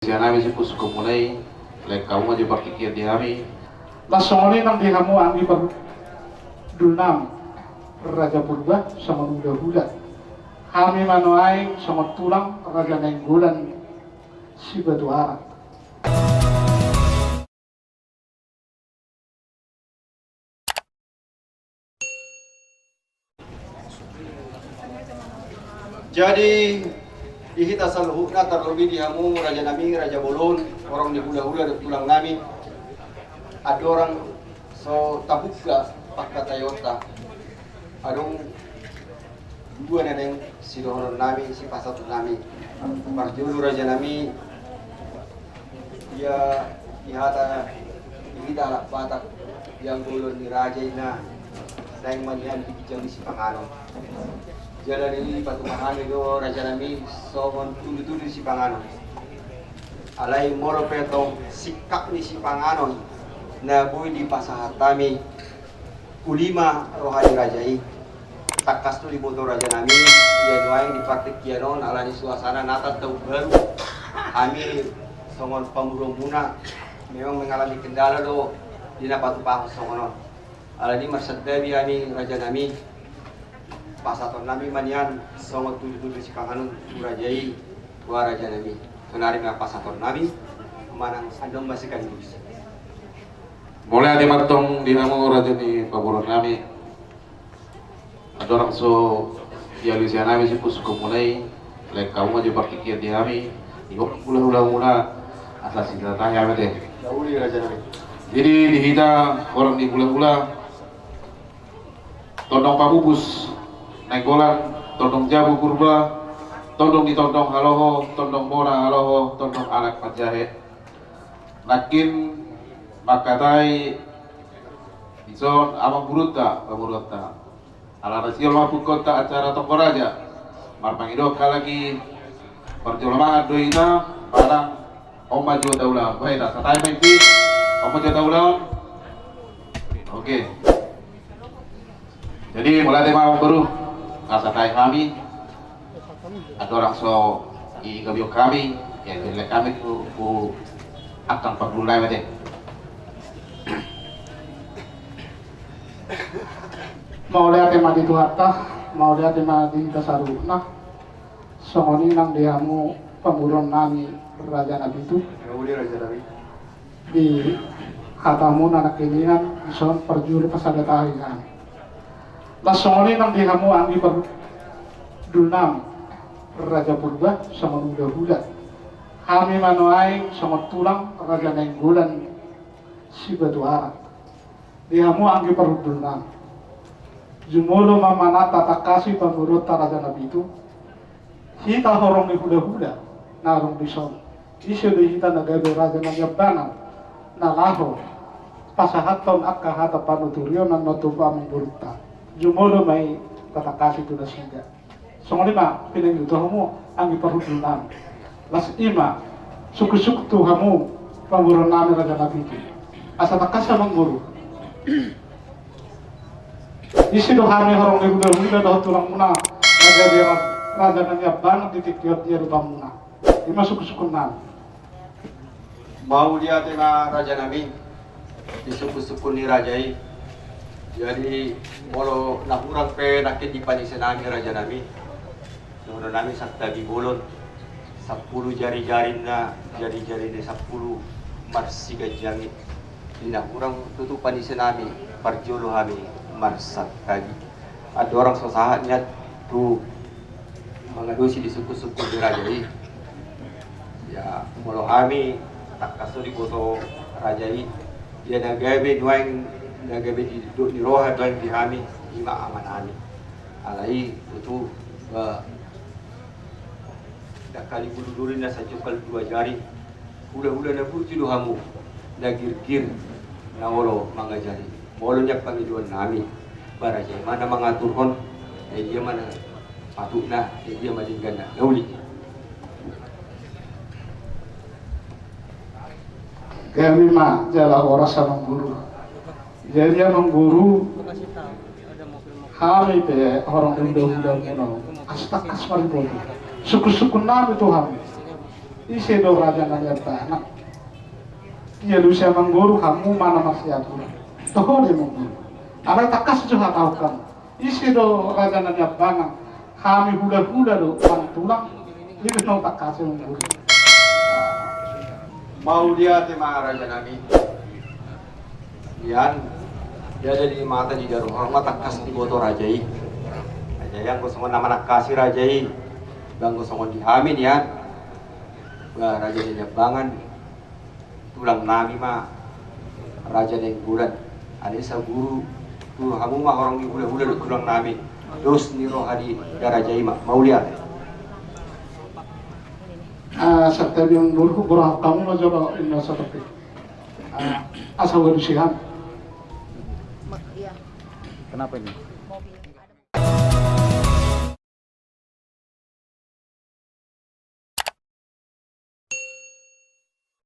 Namin si Pusko mulai, like kamu aja berpikir di hari. Lasongoli nang dihamu anggi dulnam Raja Purba sama Huda. Kami manuai sama tulang Raja Nenggulan si Batu Arak. Jadi dihita saluhukna terlebih dihamu Raja Nami, Raja Bolon, orang di hula-hula dan tulang nami. Ada orang so tabukga pakka Toyota. Adong dua neneng si dohon nami, si pasatu nami. Parjulu Raja Nami, dia dihata dihita alak batak yang Bolon ni Raja ina. Daing manian dibijang di si Pangano. Jalan ini patu mahal itu Raja Nami somon tulu-tulu si Panganon. Alai moro petong sikap ni si Panganon na bui di pasahatami ulima rohani rajai takas tu di boto Raja Nami ya nuaing di praktik kianon ala di suasana natal tau baru kami somon pamurung muna memang mengalami kendala do di napatu pahos somonon ala di marsaddabi kami Raja Nami pasaton nami manian sama tujuh si Panganun Rajai dua Raja Nami kenari nga pasaton nami manang andong basikan bus Mulai ada matong di nama Raja di Paburon nami. Ada orang so di Alisia nami si Pusko mulai, like kamu aja berpikir di hari. Ikut hula-hula asal si tanya deh. Dauli Raja Nami. Jadi dihita orang di hula-hula tondong pabubus naik golan, tondong jabu kurba, tondong ditondong haloho, tondong mora haloho, tondong anak pajahe. Nakin makatai ison amang buruta, pemurutta. Ala rasil mapun kota acara Tongkoraja. Marpangido kalagi perjalanan doina parang Oma Jo Taula. Baik dah, satai main pi. Oma Jo Taula. Oke. Jadi mulai tema baru kasatai kami ada orang so i gabiok kami ya jadi kami ku akan perlu lain deh Mau lihat tema di Tuhatta, mau lihat tema di Tasaruna. Songoni nang dihamu pemurun nami Raja Nabi itu Dauli Raja Nami. di hatamu anak kinian ison perjuru pasadatahian. Lasongoli nang dihamu anggi dulnam Raja Purba sama Huda. Kami manuai sama tulang Raja Nenggulan si Batu Arak. Dihamu anggi dulnam. Jumolo mamanata takasi pamurota Raja Nabi itu. Hita horong di huda-huda narong di son. Isu di hita nagabe Raja Nabi Abdanan nalaho pasahaton akka hata panuturyo nan notupa mengurta. Jumolo may katakasi tu nasiga. Songoli ma pinagluto mo ang iparudulnan. Las ima sukusuk tu hamu pamurun namin Raja Nabi itu. Asa takasa mangguru. Isi do kami horong huda-huda do tulang muna nagabe Raja Nabi Abdanan titikiyot dia rupa muna. Ima sukusukun namin. Mau dia tema Raja Nami disuku-suku ni Rajai. Jadi kalau nak urang pe nakit di panisen nami Raja Nami. Nono nami sakta di Bolon 10 jari-jari na jari-jari ni 10 marsi gajangi. Di nak urang tutu panisen nami parjolo kami marsak kagi. Ada orang sosahatnya tu mengadusi di suku-suku di Rajai. Ya, kalau kami tak kasih di foto Rajai dia nagabe duaing nagabe di roha duaing di kami lima aman kami alai itu dak kali bulu-bulu na sa cukal 2 jari hula-hula na buti do hamu nagirgir na wolo mga jari wolo nya pangiduan nami Barajai mana mangaturhon dia mana patut na dia madinggan na gauli. Kami mah jalan orang sama guru. Jadi yang guru kami pe orang muda-muda kuno. Astak kasmari bodoh. Suku-suku nabi Tuhan. isi do raja naliata anak iya lusia mengguru kamu mana masih atur toh dia mengguru anak takas juga tahu kamu isi do raja naliata kami hula-hula do tulang ini no tak kasih mengguru Mau dia tema raja nami. Yan, dia jadi mata di daru hormat takas di boto rajai. Raja yang kosongan nama nak kasih rajai, bang kosongan dihamin yan. Bah raja di bangan, tulang nami mah raja yang bulan. Ada sa guru, tuh kamu mah orang di hula-hula tulang nami. Dos ni rohadi darajai mah mau lihat. serta yang dulu berapa kamu lo jodoh ini seperti asal berusihan. Kenapa ini?